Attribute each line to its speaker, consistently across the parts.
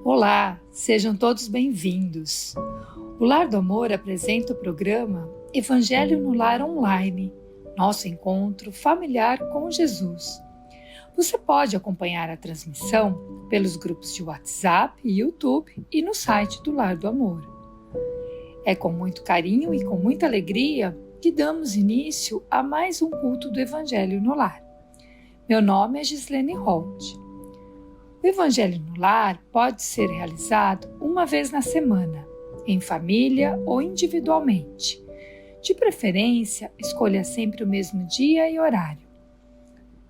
Speaker 1: Olá, sejam todos bem-vindos. O Lar do Amor apresenta o programa Evangelho no Lar Online, nosso encontro familiar com Jesus. Você pode acompanhar a transmissão pelos grupos de WhatsApp e YouTube e no site do Lar do Amor. É com muito carinho e com muita alegria que damos início a mais um culto do Evangelho no Lar. Meu nome é Gislene Holt. O Evangelho no Lar pode ser realizado uma vez na semana, em família ou individualmente. De preferência, escolha sempre o mesmo dia e horário.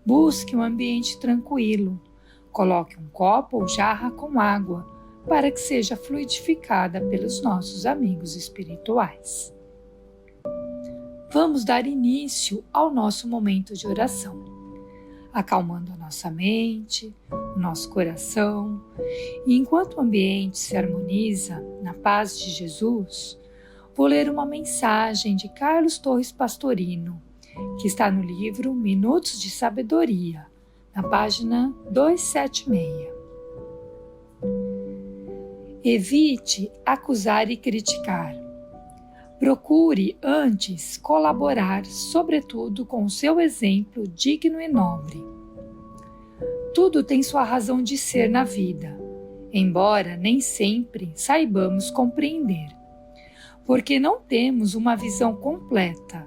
Speaker 1: Busque um ambiente tranquilo. Coloque um copo ou jarra com água para que seja fluidificada pelos nossos amigos espirituais. Vamos dar início ao nosso momento de oração, acalmando a nossa mente, o nosso coração. E enquanto o ambiente se harmoniza na paz de Jesus, vou ler uma mensagem de Carlos Torres Pastorino, que está no livro Minutos de Sabedoria, na página 276. Evite acusar e criticar. Procure antes colaborar, sobretudo com o seu exemplo digno e nobre. Tudo tem sua razão de ser na vida, embora nem sempre saibamos compreender, porque não temos uma visão completa,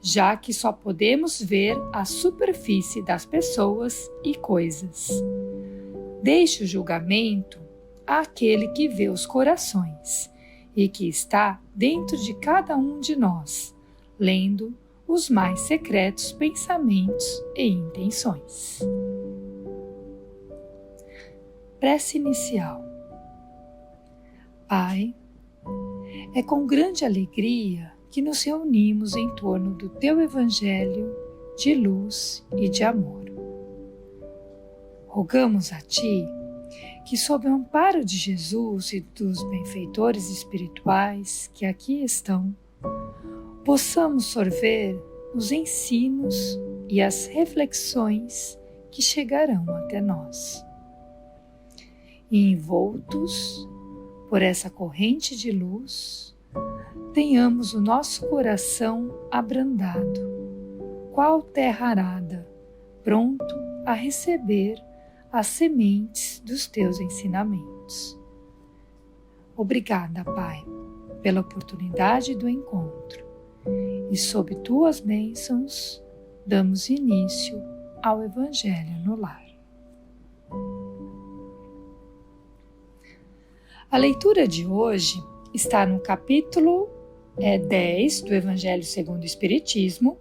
Speaker 1: já que só podemos ver a superfície das pessoas e coisas. Deixe o julgamento àquele que vê os corações e que está dentro de cada um de nós, lendo os mais secretos pensamentos e intenções. Prece inicial. Pai, é com grande alegria que nos reunimos em torno do Teu Evangelho de luz e de amor. Rogamos a Ti que, sob o amparo de Jesus e dos benfeitores espirituais que aqui estão, possamos sorver os ensinos e as reflexões que chegarão até nós. E envoltos por essa corrente de luz, tenhamos o nosso coração abrandado, qual terra arada, pronto a receber as sementes dos Teus ensinamentos. Obrigada, Pai, pela oportunidade do encontro, e sob Tuas bênçãos, damos início ao Evangelho no Lar. A leitura de hoje está no capítulo 10 do Evangelho segundo o Espiritismo,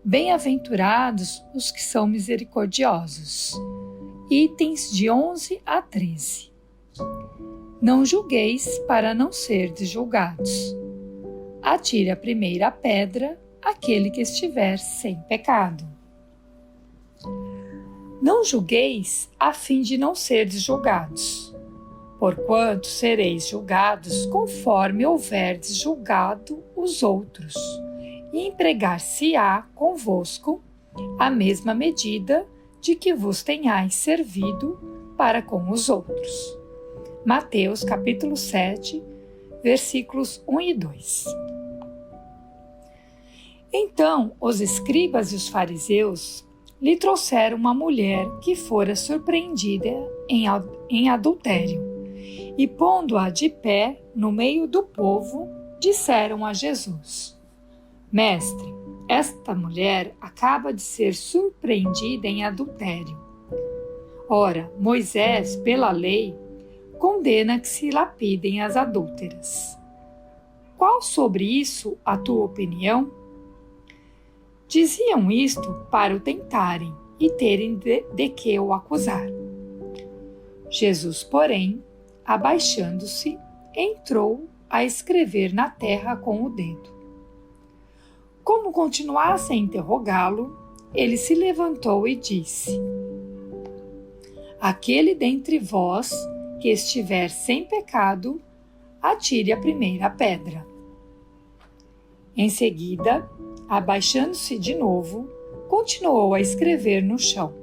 Speaker 1: Bem-aventurados os que são misericordiosos, itens de 11 a 13. Não julgueis para não serdes julgados. Atire a primeira pedra aquele que estiver sem pecado. Não julgueis a fim de não serdes julgados, porquanto sereis julgados conforme houverdes julgado os outros, e empregar-se-á convosco a mesma medida de que vos tenhais servido para com os outros. Mateus capítulo 7, versículos 1 e 2. Então os escribas e os fariseus lhe trouxeram uma mulher que fora surpreendida em adultério, e pondo-a de pé no meio do povo, disseram a Jesus: Mestre, esta mulher acaba de ser surpreendida em adultério. Ora, Moisés, pela lei, condena que se lapidem as adúlteras. Qual sobre isso a tua opinião? Diziam isto para o tentarem e terem de que o acusar. Jesus, porém, abaixando-se, entrou a escrever na terra com o dedo. Como continuasse a interrogá-lo, ele se levantou e disse: Aquele dentre vós que estiver sem pecado, atire a primeira pedra. Em seguida, abaixando-se de novo, continuou a escrever no chão.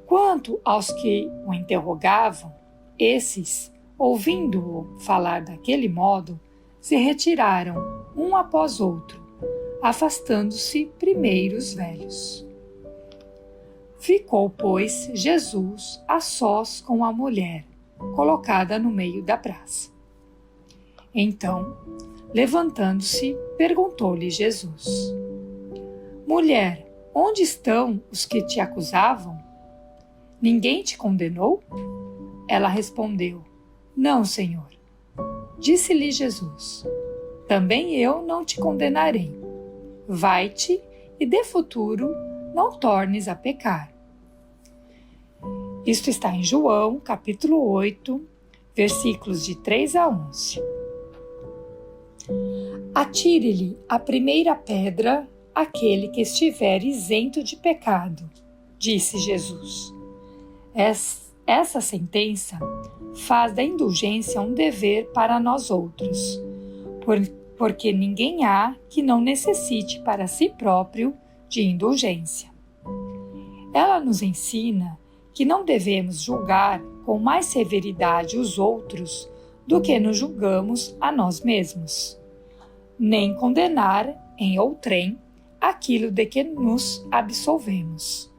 Speaker 1: Quanto aos que o interrogavam, Esses, ouvindo-o falar daquele modo, se retiraram, um após outro, afastando-se primeiro os velhos. Ficou, pois, Jesus a sós com a mulher, colocada no meio da praça. Então, levantando-se, perguntou-lhe Jesus: Mulher, onde estão os que te acusavam? Ninguém te condenou? Ela respondeu: Não, Senhor. Disse-lhe Jesus: Também eu não te condenarei. Vai-te e de futuro não tornes a pecar. Isto está em João, capítulo 8, versículos de 3 a 11. Atire-lhe a primeira pedra aquele que estiver isento de pecado, disse Jesus. Essa sentença faz da indulgência um dever para nós outros, porque ninguém há que não necessite para si próprio de indulgência. Ela nos ensina que não devemos julgar com mais severidade os outros do que nos julgamos a nós mesmos, nem condenar em outrem aquilo de que nos absolvemos.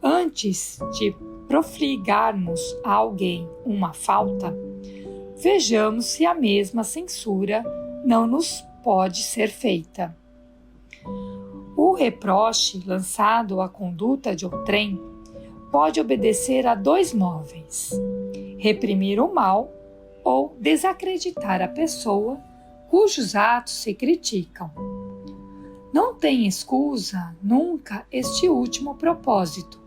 Speaker 1: Antes de profligarmos a alguém uma falta, vejamos se a mesma censura não nos pode ser feita. O reproche lançado à conduta de outrem pode obedecer a dois móveis: reprimir o mal ou desacreditar a pessoa cujos atos se criticam. Não tem escusa nunca este último propósito,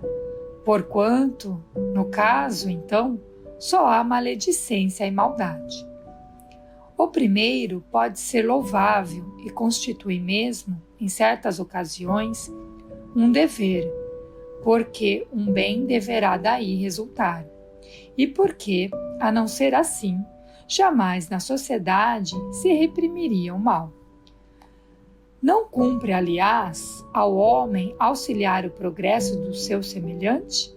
Speaker 1: porquanto, no caso, então, só há maledicência e maldade. O primeiro pode ser louvável e constitui mesmo, em certas ocasiões, um dever, porque um bem deverá daí resultar, e porque, a não ser assim, jamais na sociedade se reprimiria o mal. Não cumpre, aliás, ao homem auxiliar o progresso do seu semelhante?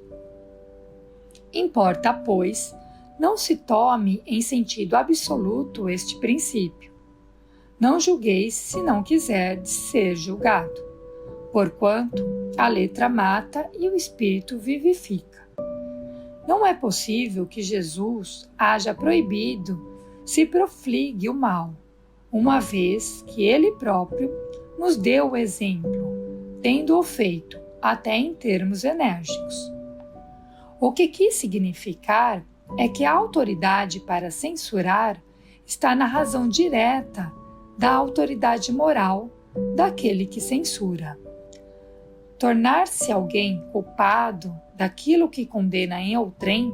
Speaker 1: Importa, pois, não se tome em sentido absoluto este princípio. Não julgueis se não quiserdes ser julgado, porquanto a letra mata e o espírito vivifica. Não é possível que Jesus haja proibido se profligue o mal, uma vez que ele próprio nos deu o exemplo, tendo-o feito até em termos enérgicos. O que quis significar é que a autoridade para censurar está na razão direta da autoridade moral daquele que censura. Tornar-se alguém culpado daquilo que condena em outrem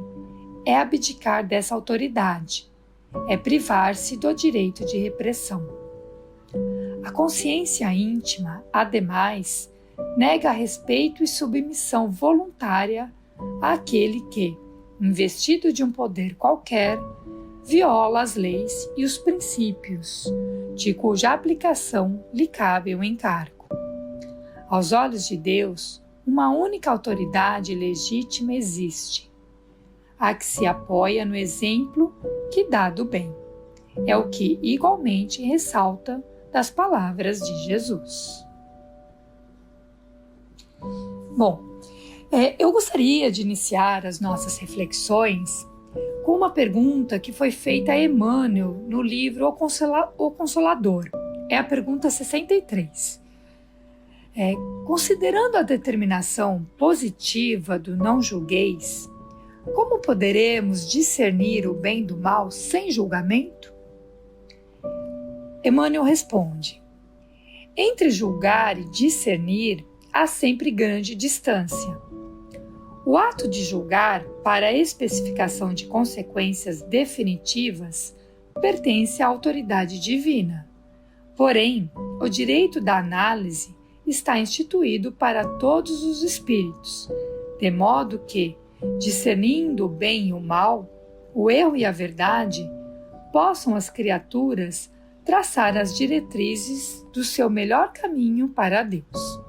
Speaker 1: é abdicar dessa autoridade, é privar-se do direito de repressão. A consciência íntima, ademais, nega respeito e submissão voluntária àquele que, investido de um poder qualquer, viola as leis e os princípios, de cuja aplicação lhe cabe o encargo. Aos olhos de Deus, uma única autoridade legítima existe, a que se apoia no exemplo que dá do bem. É o que igualmente ressalta das palavras de Jesus. Bom, eu gostaria de iniciar as nossas reflexões com uma pergunta que foi feita a Emmanuel no livro O Consolador. É a pergunta 63. Considerando a determinação positiva do não julgueis, como poderemos discernir o bem do mal sem julgamento? Emmanuel responde: entre julgar e discernir há sempre grande distância. O ato de julgar para a especificação de consequências definitivas pertence à autoridade divina. Porém, o direito da análise está instituído para todos os espíritos, de modo que, discernindo o bem e o mal, o erro e a verdade, possam as criaturas traçar as diretrizes do seu melhor caminho para Deus.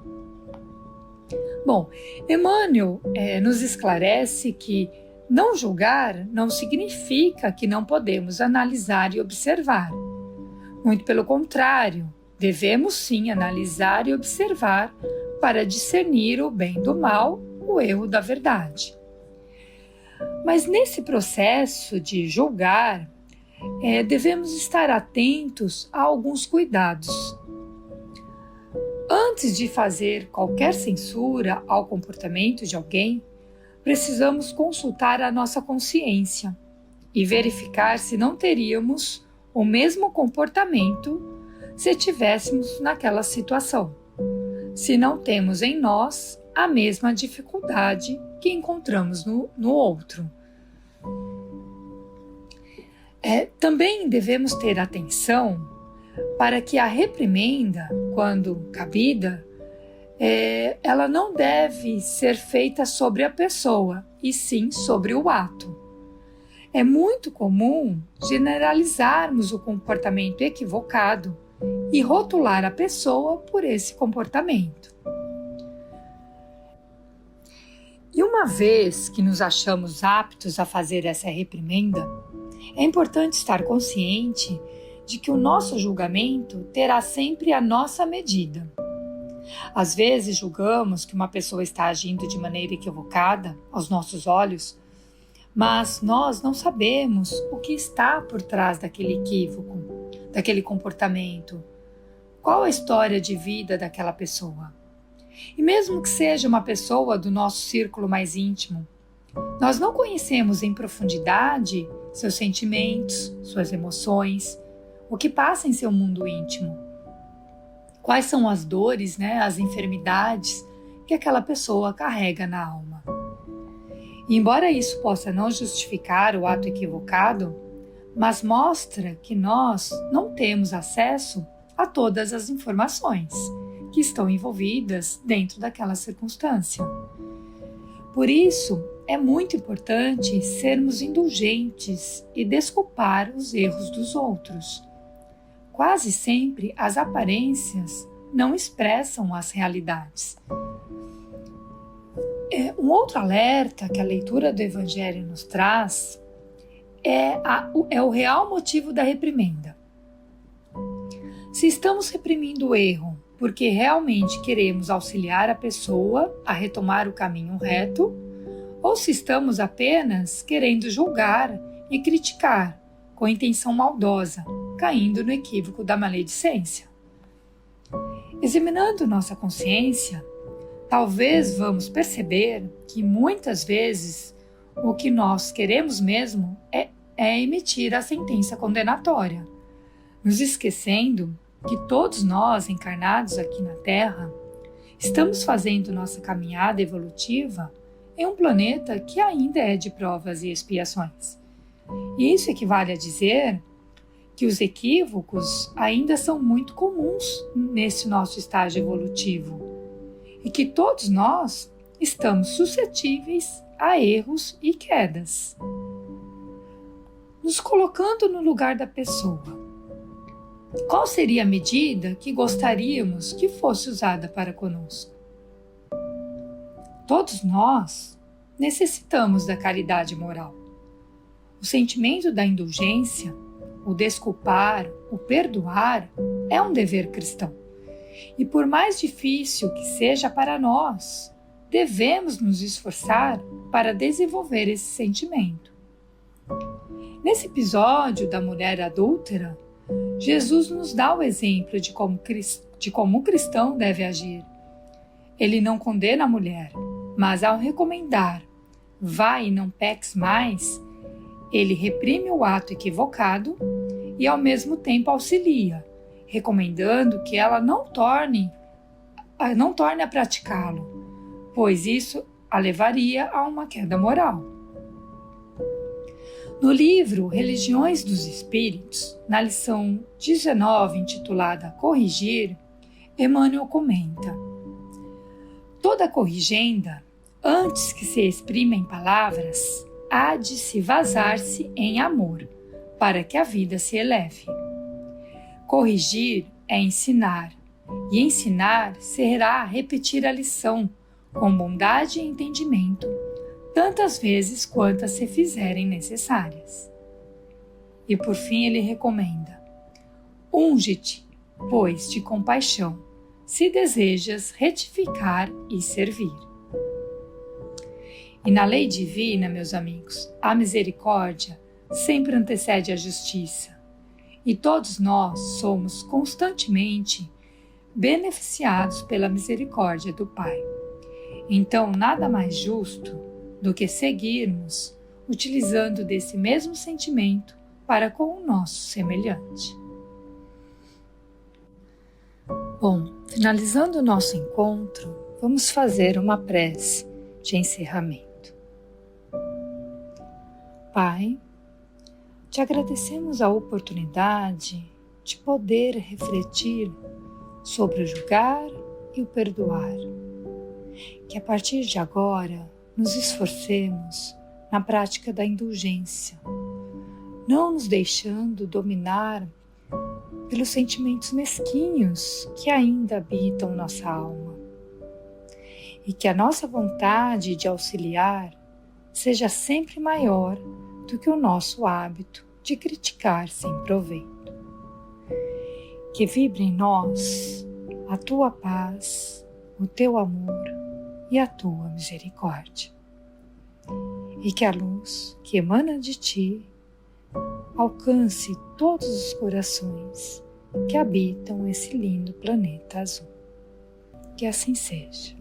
Speaker 1: Bom, Emmanuel nos esclarece que Não julgar não significa que não podemos analisar e observar. Muito pelo contrário, devemos sim analisar e observar para discernir o bem do mal, o erro da verdade. Mas nesse processo de julgar, devemos estar atentos a alguns cuidados. Antes de fazer qualquer censura ao comportamento de alguém, precisamos consultar a nossa consciência e verificar se não teríamos o mesmo comportamento se estivéssemos naquela situação, se não temos em nós a mesma dificuldade que encontramos no outro. Também devemos ter atenção para que a reprimenda, quando cabida, ela não deve ser feita sobre a pessoa, e sim sobre o ato. É muito comum generalizarmos o comportamento equivocado e rotular a pessoa por esse comportamento. E uma vez que nos achamos aptos a fazer essa reprimenda, é importante estar consciente de que o nosso julgamento terá sempre a nossa medida. Às vezes julgamos que uma pessoa está agindo de maneira equivocada aos nossos olhos, mas nós não sabemos o que está por trás daquele equívoco, daquele comportamento. Qual a história de vida daquela pessoa? E mesmo que seja uma pessoa do nosso círculo mais íntimo, nós não conhecemos em profundidade seus sentimentos, suas emoções, o que passa em seu mundo íntimo. Quais são as dores, as enfermidades que aquela pessoa carrega na alma. E embora isso possa não justificar o ato equivocado, mas mostra que nós não temos acesso a todas as informações que estão envolvidas dentro daquela circunstância. Por isso, é muito importante sermos indulgentes e desculpar os erros dos outros. Quase sempre as aparências não expressam as realidades. Um outro alerta que a leitura do Evangelho nos traz é o real motivo da reprimenda. Se estamos reprimindo o erro porque realmente queremos auxiliar a pessoa a retomar o caminho reto, ou se estamos apenas querendo julgar e criticar com intenção maldosa, caindo no equívoco da maledicência. Examinando nossa consciência, talvez vamos perceber que muitas vezes o que nós queremos mesmo é emitir a sentença condenatória, nos esquecendo que todos nós, encarnados aqui na Terra, estamos fazendo nossa caminhada evolutiva em um planeta que ainda é de provas e expiações. E isso equivale a dizer que os equívocos ainda são muito comuns nesse nosso estágio evolutivo e que todos nós estamos suscetíveis a erros e quedas. Nos colocando no lugar da pessoa, qual seria a medida que gostaríamos que fosse usada para conosco? Todos nós necessitamos da caridade moral. O sentimento da indulgência, o desculpar, o perdoar é um dever cristão. E por mais difícil que seja para nós, devemos nos esforçar para desenvolver esse sentimento. Nesse episódio da mulher adúltera, Jesus nos dá o exemplo de como o cristão deve agir. Ele não condena a mulher, mas ao recomendar "vai e não peques mais", ele reprime o ato equivocado e ao mesmo tempo auxilia, recomendando que ela não torne a praticá-lo, pois isso a levaria a uma queda moral. No livro Religiões dos Espíritos, na lição 19, intitulada Corrigir, Emmanuel comenta: toda corrigenda, antes que se exprima em palavras, há de se vazar-se em amor, para que a vida se eleve. Corrigir é ensinar, e ensinar será repetir a lição, com bondade e entendimento, tantas vezes quantas se fizerem necessárias. E por fim ele recomenda: unge-te, pois, de compaixão, se desejas retificar e servir. E na lei divina, meus amigos, a misericórdia sempre antecede a justiça, e todos nós somos constantemente beneficiados pela misericórdia do Pai. Então, nada mais justo do que seguirmos utilizando desse mesmo sentimento para com o nosso semelhante. Bom, finalizando o nosso encontro, vamos fazer uma prece de encerramento. Pai, te agradecemos a oportunidade de poder refletir sobre o julgar e o perdoar. Que a partir de agora nos esforcemos na prática da indulgência, não nos deixando dominar pelos sentimentos mesquinhos que ainda habitam nossa alma. E que a nossa vontade de auxiliar seja sempre maior do que o nosso hábito de criticar sem proveito. Que vibre em nós a tua paz, o teu amor e a tua misericórdia. E que a luz que emana de ti alcance todos os corações que habitam esse lindo planeta azul. Que assim seja.